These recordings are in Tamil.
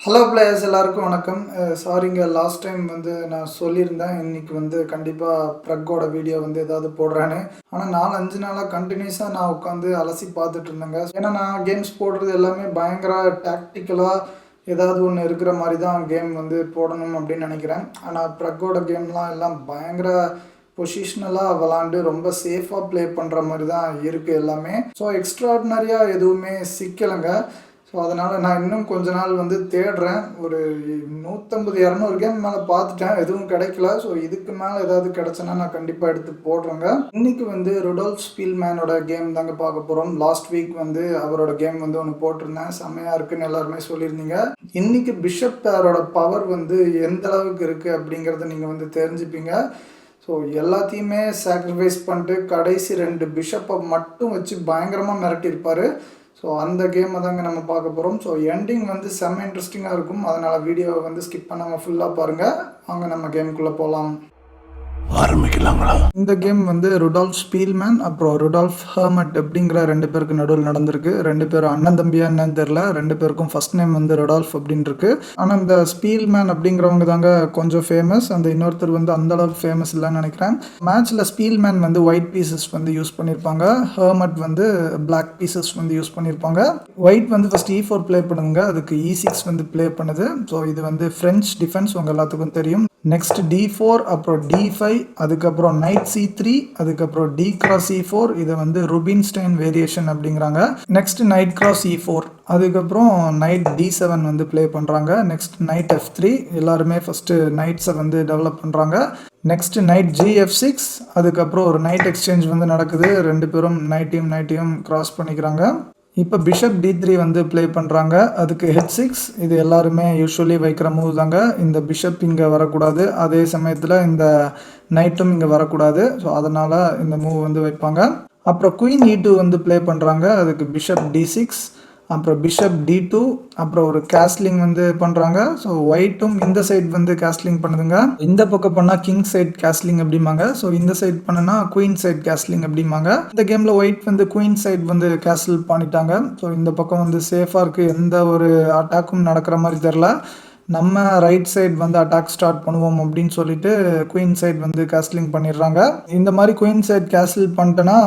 ஹலோ பிளேயர்ஸ் எல்லாருக்கும் வணக்கம். சாரிங்க, லாஸ்ட் டைம் வந்து நான் சொல்லியிருந்தேன் இன்னைக்கு வந்து கண்டிப்பாக ப்ரக்கோட வீடியோ வந்து ஏதாவது போடுறேன்னு. ஆனால் 4-5 நாளாக கண்டினியூஸாக நான் உட்காந்து அலசி பார்த்துட்டு இருந்தேங்க. ஏன்னா நான் கேம்ஸ் போடுறது எல்லாமே பயங்கர டாக்டிக்கலாக ஏதாவது ஒன்று இருக்கிற மாதிரி தான் கேம் வந்து போடணும் அப்படின்னு நினைக்கிறேன். ஆனால் ப்ரக்கோட கேம்லாம் எல்லாம் பயங்கர பொசிஷ்னலாக விளாண்டு ரொம்ப சேஃபாக ப்ளே பண்ணுற மாதிரி தான் இருக்குது எல்லாமே. ஸோ எக்ஸ்ட்ராடினரியாக எதுவுமே சிக்கலைங்க. ஸோ அதனால் நான் இன்னும் கொஞ்ச நாள் வந்து தேடுறேன். ஒரு 150-200 கேம் மேலே பார்த்துட்டேன், எதுவும் கிடைக்கல. ஸோ இதுக்கு மேலே ஏதாவது கிடச்சுன்னா நான் கண்டிப்பாக எடுத்து போடுறேங்க. இன்றைக்கி வந்து ருடோல்ஃப் ஸ்பீல்மேனோட கேம் தாங்க பார்க்க போகிறோம். லாஸ்ட் வீக் வந்து அவரோட கேம் வந்து ஒன்று போட்டிருந்தேன், செம்மையாக இருக்குன்னு எல்லாருமே சொல்லியிருந்தீங்க. இன்றைக்கி பிஷப் பேரோட பவர் வந்து எந்த அளவுக்கு இருக்குது அப்படிங்கிறத நீங்கள் வந்து தெரிஞ்சுப்பீங்க. ஸோ எல்லாத்தையுமே சாக்ரிஃபைஸ் பண்ணிட்டு கடைசி 2 பிஷப்பை மட்டும் வச்சு பயங்கரமாக மிரட்டியிருப்பார். ஸோ அந்த கேமை தாங்க நம்ம பார்க்க போகிறோம். ஸோ எண்டிங் வந்து செம்ம இன்ட்ரெஸ்டிங்காக இருக்கும். அதனால் வீடியோவை வந்து ஸ்கிப் பண்ணாமல் ஃபுல்லாக பாருங்கள். வாங்க நம்ம கேமுக்குள்ளே போகலாம். ஆரம்பிக்கலாங்களா? இந்த கேம் வந்து ருடால்ஃப் ஸ்பீல்மேன் அப்புறம் ருடால்ஃப் ஹெர்மட் அப்படிங்கிற 2 பேருக்கு நடுவில் நடந்திருக்கு. 2 பேரும் அண்ணன் தம்பியா என்னன்னு தெரியல. 2 பேருக்கும் ஃபர்ஸ்ட் நேம் வந்து ருடால்ஃப் அப்படின்னு இருக்கு. ஆனால் இந்த ஸ்பீல்மேன் அப்படிங்கிறவங்க தாங்க கொஞ்சம் ஃபேமஸ். அந்த இன்னொருத்தர் வந்து அந்த அளவுக்கு ஃபேமஸ் இல்லைன்னு நினைக்கிறேன். மேட்ச்சில் ஸ்பீல்மேன் வந்து ஒயிட் பீசஸ் வந்து யூஸ் பண்ணியிருப்பாங்க, ஹெர்மட் வந்து பிளாக் பீசஸ் வந்து யூஸ் பண்ணியிருப்பாங்க. ஒயிட் வந்து ஃபர்ஸ்ட் E4 ப்ளே பண்ணுங்க, அதுக்கு E6 வந்து ப்ளே பண்ணுது. ஸோ இது வந்து ஃப்ரெஞ்ச் டிஃபென்ஸ் உங்கள் எல்லாத்துக்கும் தெரியும். நெக்ஸ்ட் D4, அப்புறம் D5, அதுக்கப்புறம் நைட் C3, அதுக்கப்புறம் D கிராஸ் E4. இதை வந்து ருபின்ஸ்டைன் வேரியேஷன் அப்படிங்கிறாங்க. நெக்ஸ்ட் நைட் கிராஸ் E4, அதுக்கப்புறம் நைட் D7 வந்து ப்ளே பண்ணுறாங்க. நெக்ஸ்ட் நைட் F3, எல்லாருமே ஃபஸ்ட்டு நைட்ஸை வந்து டெவலப் பண்ணுறாங்க. நெக்ஸ்ட் நைட் GF6, அதுக்கப்புறம் ஒரு நைட் எக்ஸ்சேஞ்ச் வந்து நடக்குது. 2 பேரும் நைட்டையும் கிராஸ் பண்ணிக்கிறாங்க. இப்போ பிஷப் D3 வந்து ப்ளே பண்ணுறாங்க, அதுக்கு H6. இது எல்லாருமே யூஸ்வலி வைக்கிற மூவ் தாங்க. இந்த பிஷப் இங்கே வரக்கூடாது, அதே சமயத்தில் இந்த நைட்டும் இங்கே வரக்கூடாது. ஸோ அதனால் இந்த மூவ் வந்து வைப்பாங்க. அப்புறம் குயின் E2 வந்து ப்ளே பண்ணுறாங்க, அதுக்கு பிஷப் D6, அப்புறம் பிஷப் D2, அப்புறம் ஒரு கேஸ்லிங் வந்து பண்ணுறாங்க. ஸோ ஒயிட்டும் இந்த சைட் வந்து கேஸ்லிங் பண்ணுதுங்க. இந்த பக்கம் பண்ணால் கிங் சைட் கேஸ்லிங் அப்படிம்பாங்க. ஸோ இந்த சைட் பண்ணனா குயின் சைட் கேஸ்லிங் அப்படிம்பாங்க. இந்த கேமில் ஒயிட் வந்து குயின் சைட் வந்து கேஸ்ல் பண்ணிட்டாங்க. ஸோ இந்த பக்கம் வந்து சேஃபாக இருக்குது, எந்த ஒரு அட்டாக்கும் நடக்கிற மாதிரி தெரில. நம்ம ரைட் சைட் வந்து அட்டாக் ஸ்டார்ட் பண்ணுவோம் அப்படின்னு சொல்லிட்டு குயின் சைட் வந்து கேஸ்லிங் பண்ணிடுறாங்க. இந்த மாதிரி குயின் சைட் கேஸ்ல் பண்ணிட்டேன்னா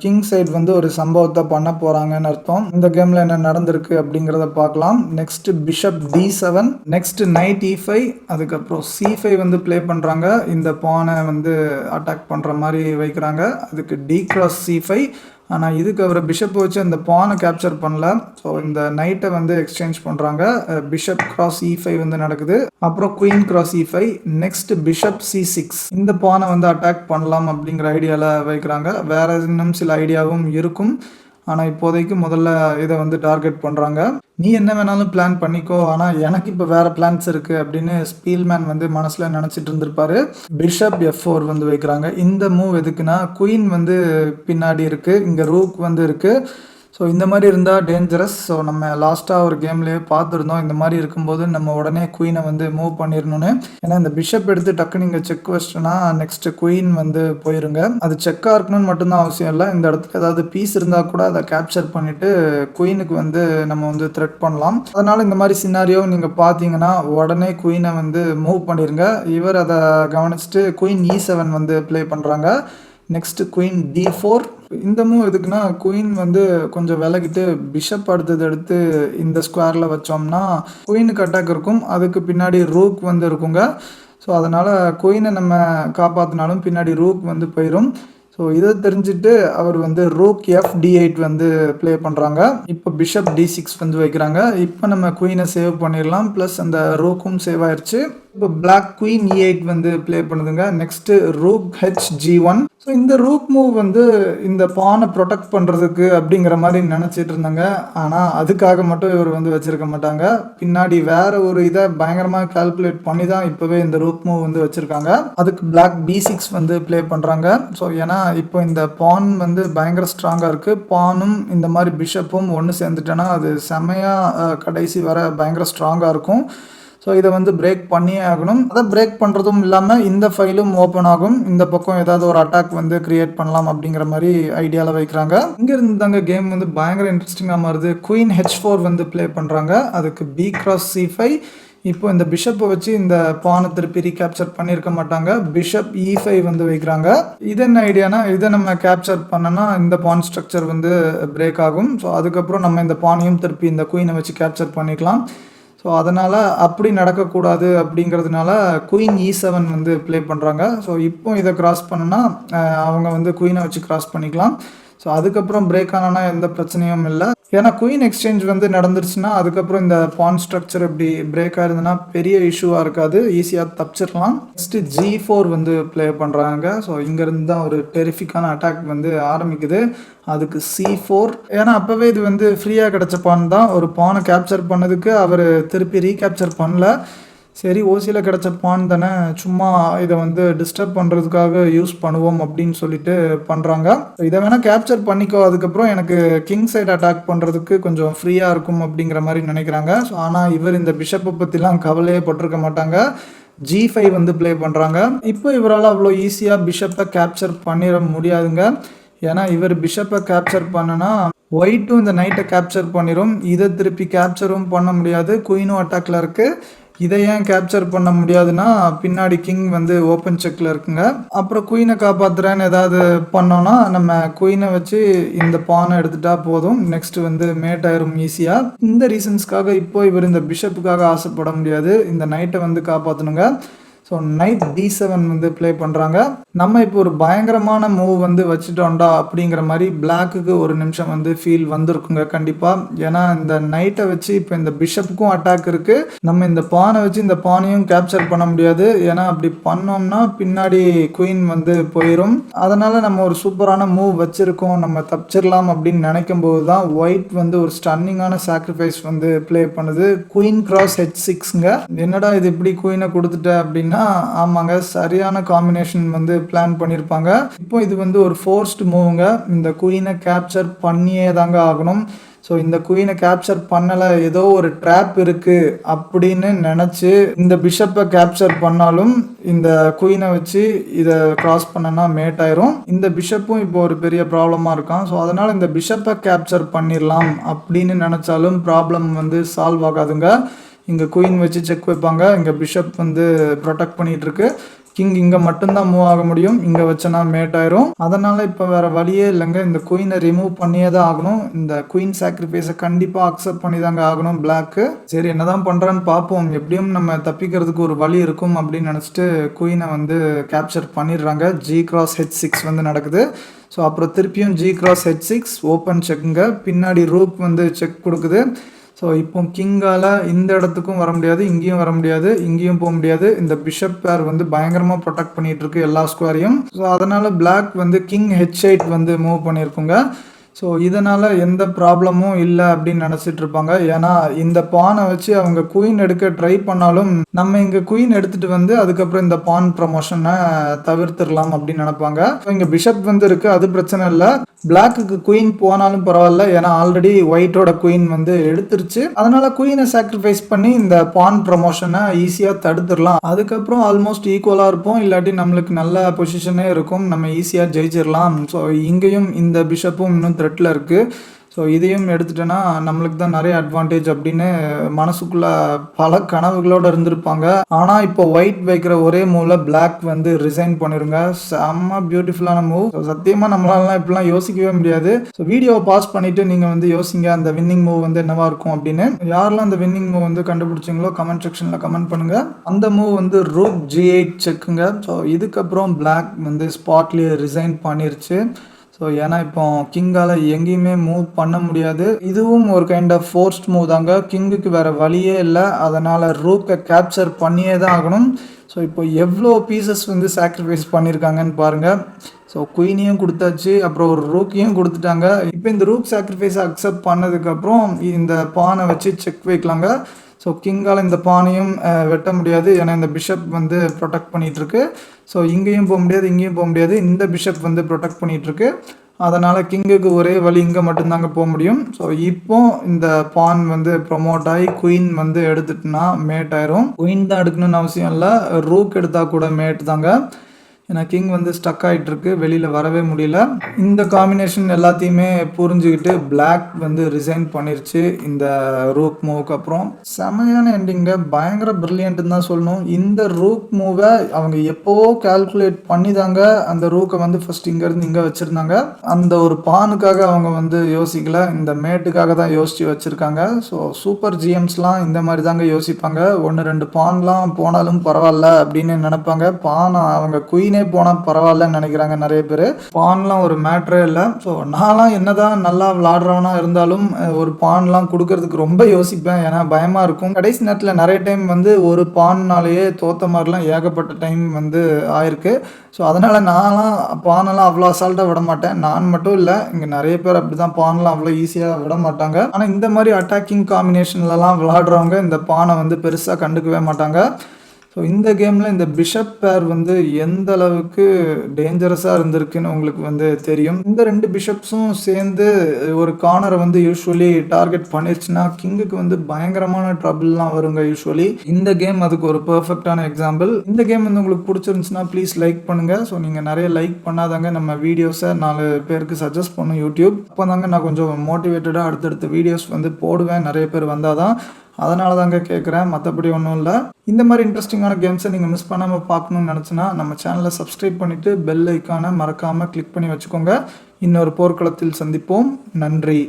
கிங் சைட் வந்து ஒரு சம்பவத்தை பண்ண போகிறாங்கன்னு அர்த்தம். இந்த கேமில் என்ன நடந்திருக்கு அப்படிங்கிறத பார்க்கலாம். Next bishop D7, next night E5, அதுக்கப்புறம் C5 வந்து ப்ளே பண்ணுறாங்க. இந்த பானை வந்து அட்டாக் பண்ணுற மாதிரி வைக்கிறாங்க, அதுக்கு D கிராஸ் C5. ஆனால் இதுக்கு அவர் பிஷப் வச்சு அந்த பானை கேப்சர் பண்ணல. ஸோ இந்த நைட்டை வந்து எக்ஸ்சேஞ்ச் பண்ணுறாங்க. பிஷப் கிராஸ் E5 வந்து நடக்குது. அப்புறம் queen cross E5, next bishop C6. இந்த பானை வந்து அட்டாக் பண்ணலாம் அப்படிங்கிற ஐடியாவில் வைக்கிறாங்க. வேற இன்னும் சில ஐடியாவும் இருக்கும், ஆனால் இப்போதைக்கு முதல்ல இதை வந்து டார்கெட் பண்ணுறாங்க. நீ என்ன வேணாலும் பிளான் பண்ணிக்கோ, ஆனால் எனக்கு இப்போ வேறு பிளான்ஸ் இருக்குது அப்படின்னு ஸ்பீல்மேன் வந்து மனசில் நினச்சிட்டு இருந்திருப்பாரு. பிஷப் F4 வந்து வைக்கிறாங்க. இந்த மூவ் எதுக்குன்னா குயின் வந்து பின்னாடி இருக்குது, இங்கே ரூக் வந்து இருக்குது. ஸோ இந்த மாதிரி இருந்தால் டேஞ்சரஸ். ஸோ நம்ம லாஸ்ட்டாக ஒரு கேம்லேயே பார்த்துருந்தோம், இந்த மாதிரி இருக்கும்போது நம்ம உடனே குயினை வந்து மூவ் பண்ணிடணும்னு. ஏன்னா இந்த பிஷப் எடுத்து டக்கு நீங்கள் செக் வச்சிட்டோன்னா நெக்ஸ்ட் குயின் வந்து போயிருங்க. அது செக்காக இருக்கணும்னு மட்டும்தான் அவசியம் இல்லை, இந்த இடத்துல ஏதாவது பீஸ் இருந்தால் கூட அதை கேப்சர் பண்ணிவிட்டு குயினுக்கு வந்து நம்ம வந்து த்ரெட் பண்ணலாம். அதனால் இந்த மாதிரி சினாரியோ நீங்கள் பார்த்தீங்கன்னா உடனே குயினை வந்து மூவ் பண்ணிடுங்க. இவர் அதை கவனிச்சுட்டு குயின் E7 வந்து ப்ளே பண்ணுறாங்க. Next queen D4. இந்த மூவ் எதுக்குன்னா குயின் வந்து கொஞ்சம் விலகிட்டு பிஷப் எடுத்து இந்த ஸ்கொயரில் வச்சோம்னா குயினுக்கு அட்டாக் இருக்கும், அதுக்கு பின்னாடி ரூக் வந்து இருக்குங்க. ஸோ அதனால் குயினை நம்ம காப்பாற்றினாலும் பின்னாடி ரூக் வந்து போயிடும். ஸோ இதை தெரிஞ்சுட்டு அவர் வந்து ரூக் FD8 வந்து ப்ளே பண்ணுறாங்க. இப்போ பிஷப் D6 வந்து வைக்கிறாங்க. இப்போ நம்ம குயினை சேவ் பண்ணிடலாம், ப்ளஸ் அந்த ரூக்கும் சேவ் ஆயிடுச்சு. இப்போ பிளாக் குயின் E8 வந்து ப்ளே பண்ணுதுங்க. Next rook HG1. ஸோ இந்த ரூக் மூவ் வந்து இந்த பானை ப்ரொடெக்ட் பண்ணுறதுக்கு அப்படிங்கிற மாதிரி நினச்சிட்டு இருந்தாங்க. ஆனால் அதுக்காக மட்டும் இவர் வந்து வச்சுருக்க மாட்டாங்க, பின்னாடி வேறு ஒரு இதை பயங்கரமாக கால்குலேட் பண்ணி தான் இப்போவே இந்த ரூக் மூவ் வந்து வச்சுருக்காங்க. அதுக்கு பிளாக் B6 வந்து ப்ளே பண்ணுறாங்க. ஸோ ஏன்னா இப்போ இந்த பான் வந்து பயங்கர ஸ்ட்ராங்காக இருக்குது. பானும் இந்த மாதிரி பிஷப்பும் ஒன்று சேர்ந்துட்டேன்னா அது செம்மையாக கடைசி வர பயங்கர ஸ்ட்ராங்காக இருக்கும். ஸோ இதை வந்து பிரேக் பண்ணியே ஆகணும். அதை பிரேக் பண்ணுறதும் இல்லாமல் இந்த ஃபைலும் ஓப்பன் ஆகும். இந்த பக்கம் ஏதாவது ஒரு அட்டாக் வந்து கிரியேட் பண்ணலாம் அப்படிங்கிற மாதிரி ஐடியாவில் வைக்கிறாங்க. இங்கேருந்து தாங்க கேம் வந்து பயங்கர இன்ட்ரெஸ்டிங்காக மாறுது. குயின் H4 வந்து ப்ளே பண்ணுறாங்க. அதுக்கு B cross C5. இப்போ இந்த பிஷப்பை வச்சு இந்த பானை திருப்பி ரீகேப்சர் பண்ணியிருக்க மாட்டாங்க. பிஷப் E5 வந்து வைக்கிறாங்க. இது என்ன ஐடியானா, இதை நம்ம கேப்சர் பண்ணனா இந்த பான் ஸ்ட்ரக்சர் வந்து பிரேக் ஆகும். ஸோ அதுக்கப்புறம் நம்ம இந்த பானையும் திருப்பி இந்த குயினை வச்சு கேப்சர் பண்ணிக்கலாம். ஸோ அதனால் அப்படி நடக்கக்கூடாது அப்படிங்கிறதுனால குயின் E7 வந்து ப்ளே பண்ணுறாங்க. ஸோ இப்போ இதை கிராஸ் பண்ணுனா அவங்க வந்து குயினை வச்சு கிராஸ் பண்ணிக்கலாம். ஸோ அதுக்கப்புறம் பிரேக் ஆனால் எந்த பிரச்சனையும் இல்லை. ஏன்னா குயின் எக்ஸ்சேஞ்ச் வந்து நடந்துருச்சுன்னா அதுக்கப்புறம் இந்த பான் ஸ்ட்ரக்சர் இப்படி பிரேக் ஆயிருந்ததுன்னா பெரிய இஷ்யூவாக இருக்காது, ஈஸியாக தப்பிச்சிடலாம். நெக்ஸ்ட்டு G4 வந்து ப்ளே பண்ணுறாங்க. ஸோ இங்கேருந்து தான் ஒரு டெரிஃபிக்கான அட்டாக் வந்து ஆரம்பிக்குது. அதுக்கு C4. ஏன்னா அப்போவே இது வந்து ஃப்ரீயாக கிடச்ச பான் தான். ஒரு பானை கேப்சர் பண்ணதுக்கு அவர் திருப்பி ரீகேப்சர் பண்ணல. சரி, ஓசியில் கிடச்ச பான் தானே, சும்மா இதை வந்து டிஸ்டர்ப் பண்ணுறதுக்காக யூஸ் பண்ணுவோம் அப்படின்னு சொல்லிட்டு பண்ணுறாங்க. இதை வேணால் கேப்சர் பண்ணிக்கோ, அதுக்கப்புறம் எனக்கு கிங் சைடு அட்டாக் பண்ணுறதுக்கு கொஞ்சம் ஃப்ரீயாக இருக்கும் அப்படிங்கிற மாதிரி நினைக்கிறாங்க. ஸோ ஆனால் இவர் இந்த பிஷப்பை பற்றிலாம் கவலையே பட்டிருக்க மாட்டாங்க. G5 வந்து ப்ளே பண்ணுறாங்க. இப்போ இவரால் அவ்வளோ ஈஸியாக பிஷப்பை கேப்சர் பண்ணிட முடியாதுங்க. ஏன்னா இவர் பிஷப்பை கேப்சர் பண்ணனா ஒயிட்டும் இந்த நைட்டை கேப்சர் பண்ணிடும். இதை திருப்பி கேப்சரும் பண்ண முடியாது, குயினும் அட்டாக்ல இருக்குது. இதை ஏன் கேப்சர் பண்ண முடியாதுன்னா பின்னாடி கிங் வந்து ஓப்பன் செக்கில் இருக்குங்க. அப்புறம் குயினை காப்பாற்றுறேன்னு ஏதாவது பண்ணோன்னா நம்ம குயினை வச்சு இந்த பானை எடுத்துட்டா போதும், நெக்ஸ்ட் வந்து மேட் ஆயிரும் ஈஸியாக. இந்த ரீசன்ஸ்க்காக இப்போ இவர் இந்த பிஷப்புக்காக ஆசைப்பட முடியாது, இந்த நைட்டை வந்து காப்பாற்றணுங்க. ஸோ நைட் D7 வந்து ப்ளே பண்ணுறாங்க. நம்ம இப்போ ஒரு பயங்கரமான மூவ் வந்து வச்சுட்டோண்டா அப்படிங்கிற மாதிரி பிளாக்குக்கு ஒரு நிமிஷம் வந்து ஃபீல் வந்திருக்குங்க கண்டிப்பாக. ஏன்னா இந்த நைட்டை வச்சு இப்போ இந்த பிஷப்புக்கும் அட்டாக் இருக்குது. நம்ம இந்த பானை வச்சு இந்த பானையும் கேப்சர் பண்ண முடியாது. ஏன்னா அப்படி பண்ணோம்னா பின்னாடி குயின் வந்து போயிடும். அதனால் நம்ம ஒரு சூப்பரான மூவ் வச்சுருக்கோம், நம்ம தப்பிச்சிடலாம் அப்படின்னு நினைக்கும் போது தான் ஒயிட் வந்து ஒரு ஸ்டன்னிங்கான சாக்ரிஃபைஸ் வந்து ப்ளே பண்ணுது. குயின் கிராஸ் H6ங்க. என்னடா இது இப்படி குயினை கொடுத்துட்ட அப்படின்னா, ஆமாங்க, சரியான காம்பினேஷன் வந்து பிளான் பண்ணியிருப்பாங்க. இப்போ இது வந்து ஒரு ஃபோர்ஸ்டு மூவுங்க. இந்த குயினை கேப்சர் பண்ணியே தாங்க ஆகணும். ஸோ இந்த குயினை கேப்சர் பண்ணலை, ஏதோ ஒரு ட்ராப் இருக்குது அப்படின்னு நினச்சி இந்த பிஷப்பை கேப்சர் பண்ணாலும் இந்த குயினை வச்சு இதை கிராஸ் பண்ணனா மேட் ஆயிரும். இந்த பிஷப்பும் இப்போ ஒரு பெரிய ப்ராப்ளமாக இருக்கான். ஸோ அதனால் இந்த பிஷப்பை கேப்சர் பண்ணிடலாம் அப்படின்னு நினச்சாலும் ப்ராப்ளம் வந்து சால்வ் ஆகாதுங்க. இங்கே குயின் வச்சு செக் வைப்பாங்க, இங்கே பிஷப் வந்து ப்ரொடெக்ட் பண்ணிகிட்டு இருக்கு. கிங் இங்கே மட்டும்தான் மூவ் ஆக முடியும், இங்கே வச்சனா மேட் ஆயிரும். அதனால் இப்போ வேறு வழியே இல்லைங்க, இந்த குயினை ரிமூவ் பண்ணியே தான் ஆகணும். இந்த குயின் சாக்ரிஃபைஸை கண்டிப்பாக அக்செப்ட் பண்ணி தாங்க ஆகணும் பிளாக்கு. சரி, என்ன தான் பண்ணுறான்னு பார்ப்போம், எப்படியும் நம்ம தப்பிக்கிறதுக்கு ஒரு வழி இருக்கும் அப்படின்னு நினச்சிட்டு குயினை வந்து கேப்சர் பண்ணிடுறாங்க. G cross H6 வந்து நடக்குது. ஸோ அப்புறம் திருப்பியும் G cross H6 ஓப்பன் செக்குங்க. பின்னாடி ரூக் வந்து செக் கொடுக்குது. ஸோ இப்போ கிங்கால் இந்த இடத்துக்கும் வர முடியாது, இங்கேயும் வர முடியாது, இங்கேயும் போக முடியாது. இந்த பிஷப் பேர் வந்து பயங்கரமாக ப்ரொடெக்ட் பண்ணிகிட்டு இருக்கு எல்லா ஸ்கொயரையும். ஸோ அதனால் பிளாக் வந்து கிங் H8 வந்து மூவ் பண்ணியிருக்குங்க. ஸோ இதனால் எந்த ப்ராப்ளமும் இல்லை அப்படின்னு நினச்சிட்டு இருப்பாங்க. ஏன்னா இந்த பானை வச்சு அவங்க குயின் எடுக்க ட்ரை பண்ணாலும் நம்ம இங்கே குயின் எடுத்துகிட்டு வந்து அதுக்கப்புறம் இந்த பான் ப்ரமோஷனை தவிர்த்துடலாம் அப்படின்னு நினைப்பாங்க. இங்கே பிஷப் வந்து இருக்குது, அது பிரச்சனை இல்லை. பிளாக்குக்கு குயின் போனாலும் பரவாயில்ல, ஏன்னா ஆல்ரெடி ஒயிட்டோட குயின் வந்து எடுத்துருச்சு. அதனால குயினை சாக்ரிஃபைஸ் பண்ணி இந்த பான் ப்ரமோஷனை ஈஸியாக தடுத்துடலாம். அதுக்கப்புறம் ஆல்மோஸ்ட் ஈக்குவலாக இருப்போம், இல்லாட்டி நம்மளுக்கு நல்ல பொசிஷனே இருக்கும், நம்ம ஈஸியாக ஜெயிச்சிடலாம். ஸோ இங்கேயும் இந்த பிஷப்பும் இன்னும் த்ரெட்டில் இருக்குது. ஸோ இதையும் எடுத்துட்டோன்னா நம்மளுக்கு தான் நிறைய அட்வான்டேஜ் அப்படின்னு மனசுக்குள்ளே பல கனவுகளோடு இருந்திருப்பாங்க. ஆனால் இப்போ ஒயிட் வைக்கிற ஒரே மூவில் பிளாக் வந்து ரிசைன் பண்ணிருங்க. செம்ம பியூட்டிஃபுல்லான மூவ். ஸோ சத்தியமாக நம்மளாலாம் இப்படிலாம் யோசிக்கவே முடியாது. ஸோ வீடியோவை பாஸ் பண்ணிவிட்டு நீங்கள் வந்து யோசிங்க அந்த வின்னிங் மூவ் வந்து என்னவா இருக்கும் அப்படின்னு. யாரெல்லாம் அந்த வின்னிங் மூவ் வந்து கண்டுபிடிச்சிங்களோ கமெண்ட் செக்ஷனில் கமெண்ட் பண்ணுங்கள். அந்த மூவ் வந்து ரூக் G8 செக்குங்க. ஸோ இதுக்கப்புறம் பிளாக் வந்து ஸ்பாட்லேயே ரிசைன் பண்ணிருச்சு. ஸோ ஏன்னா இப்போ கிங்கால் எங்கேயுமே மூவ் பண்ண முடியாது. இதுவும் ஒரு கைண்ட் ஆஃப் ஃபோர்ஸ்ட் மூவ் தாங்க, கிங்குக்கு வேறு வழியே இல்லை. அதனால் ரூக்கை கேப்சர் பண்ணியே தான் ஆகணும். ஸோ இப்போ எவ்வளோ பீசஸ் வந்து சாக்ரிஃபைஸ் பண்ணியிருக்காங்கன்னு பாருங்கள். ஸோ குயினையும் கொடுத்தாச்சு, அப்புறம் ஒரு ரூக்கையும் கொடுத்துட்டாங்க. இப்போ இந்த ரூக் சாக்ரிஃபைஸை அக்செப்ட் பண்ணதுக்கப்புறம் இந்த பானை வச்சு செக் வைக்கலாங்க. ஸோ கிங்கால் இந்த பானையும் வெட்ட முடியாது, ஏன்னா இந்த பிஷப் வந்து ப்ரொடெக்ட் பண்ணிகிட்ருக்கு. ஸோ இங்கேயும் போக முடியாது, இங்கேயும் போக முடியாது, இந்த பிஷப் வந்து ப்ரொடெக்ட் பண்ணிகிட்ருக்கு. அதனால் கிங்குக்கு ஒரே வழி இங்கே மட்டும்தாங்க போக முடியும். ஸோ இப்போ இந்த பான் வந்து ப்ரொமோட் ஆகி குயின் வந்து எடுத்துட்டுனா மேட் ஆயிரும். குயின் தான் எடுக்கணும்னு அவசியம் இல்லை, ரூக் எடுத்தால் கூட மேட் தாங்க. ஏன்னா கிங் வந்து ஸ்டக் ஆகிட்டு இருக்கு, வெளியில் வரவே முடியல. இந்த காம்பினேஷன் எல்லாத்தையுமே புரிஞ்சுக்கிட்டு பிளாக் வந்து ரிசைன் பண்ணிருச்சு இந்த ரூக் மூவுக்கு அப்புறம். செமையான எண்டிங்க, பயங்கர பிரில்லியன்ட்னு தான் சொல்லணும். இந்த ரூக் மூவை அவங்க எப்போவோ கால்குலேட் பண்ணி தாங்க அந்த ரூக்கை வந்து ஃபர்ஸ்ட் இங்கேருந்து இங்கே வச்சுருந்தாங்க. அந்த ஒரு பானுக்காக அவங்க வந்து யோசிக்கல, இந்த மேட்டுக்காக தான் யோசித்து வச்சுருக்காங்க. ஸோ சூப்பர் ஜிஎம்ஸ்லாம் இந்த மாதிரி தாங்க யோசிப்பாங்க. 1-2 பான்லாம் போனாலும் பரவாயில்ல அப்படின்னு நினைப்பாங்க. பான் அவங்க குயின் போனால் பரவாயில்லன்னு நினைக்கிறாங்க நிறைய பேர். பான்லாம் ஒரு மேட்ரே இல்லை. ஸோ நான்லாம் என்னதான் நல்லா விளாடுறவனா இருந்தாலும் ஒரு பான்லாம் கொடுக்கறதுக்கு ரொம்ப யோசிப்பேன். ஏன்னா பயமாக இருக்கும். கடைசி நேரத்தில் நிறைய டைம் வந்து ஒரு பான்னாலேயே தோத்த மாதிரிலாம் ஏகப்பட்ட டைம் வந்து ஆயிருக்கு. ஸோ அதனால் நான்லாம் பானெல்லாம் அவ்வளோ அசால்ட்டாக விட மாட்டேன். நான் மட்டும் இல்லை, இங்கே நிறைய பேர் அப்படி தான் பானெலாம் அவ்வளோ ஈஸியாக விட மாட்டாங்க. ஆனால் இந்த மாதிரி அட்டாக்கிங் காம்பினேஷன்லலாம் விளாடுறவங்க இந்த பானை வந்து பெருசாக கண்டுக்கவே மாட்டாங்க. ஸோ இந்த கேமில் இந்த பிஷப் பேர் வந்து எந்த அளவுக்கு டேஞ்சரஸாக இருந்திருக்குன்னு உங்களுக்கு வந்து தெரியும். இந்த 2 பிஷப்ஸும் சேர்ந்து ஒரு கார்னரை வந்து யூஸ்வலி டார்கெட் பண்ணிருச்சுன்னா கிங்குக்கு வந்து பயங்கரமான ட்ரபிள்லாம் வருங்க யூஸ்வலி. இந்த கேம் அதுக்கு ஒரு பெர்ஃபெக்டான எக்ஸாம்பிள். இந்த கேம் வந்து உங்களுக்கு பிடிச்சிருந்துச்சுன்னா ப்ளீஸ் லைக் பண்ணுங்கள். ஸோ நீங்கள் நிறைய லைக் பண்ணாதாங்க நம்ம வீடியோஸை 4 பேருக்கு சஜஸ்ட் பண்ணும் யூடியூப். அப்போ தாங்க நான் கொஞ்சம் மோட்டிவேட்டடாக அடுத்தடுத்த வீடியோஸ் வந்து போடுவேன், நிறைய பேர் வந்தால் தான். அதனால தாங்க கேட்குறேன், மற்றபடி ஒன்றும் இல்லை. இந்த மாதிரி இன்ட்ரெஸ்டிங்கான கேம்ஸை நீங்கள் மிஸ் பண்ணாமல் பார்க்கணுன்னு நினச்சின்னா நம்ம சேனலை சப்ஸ்கிரைப் பண்ணிவிட்டு பெல் ஐக்கானை மறக்காமல் கிளிக் பண்ணி வச்சுக்கோங்க. இன்னொரு போர்க்களத்தில் சந்திப்போம். நன்றி.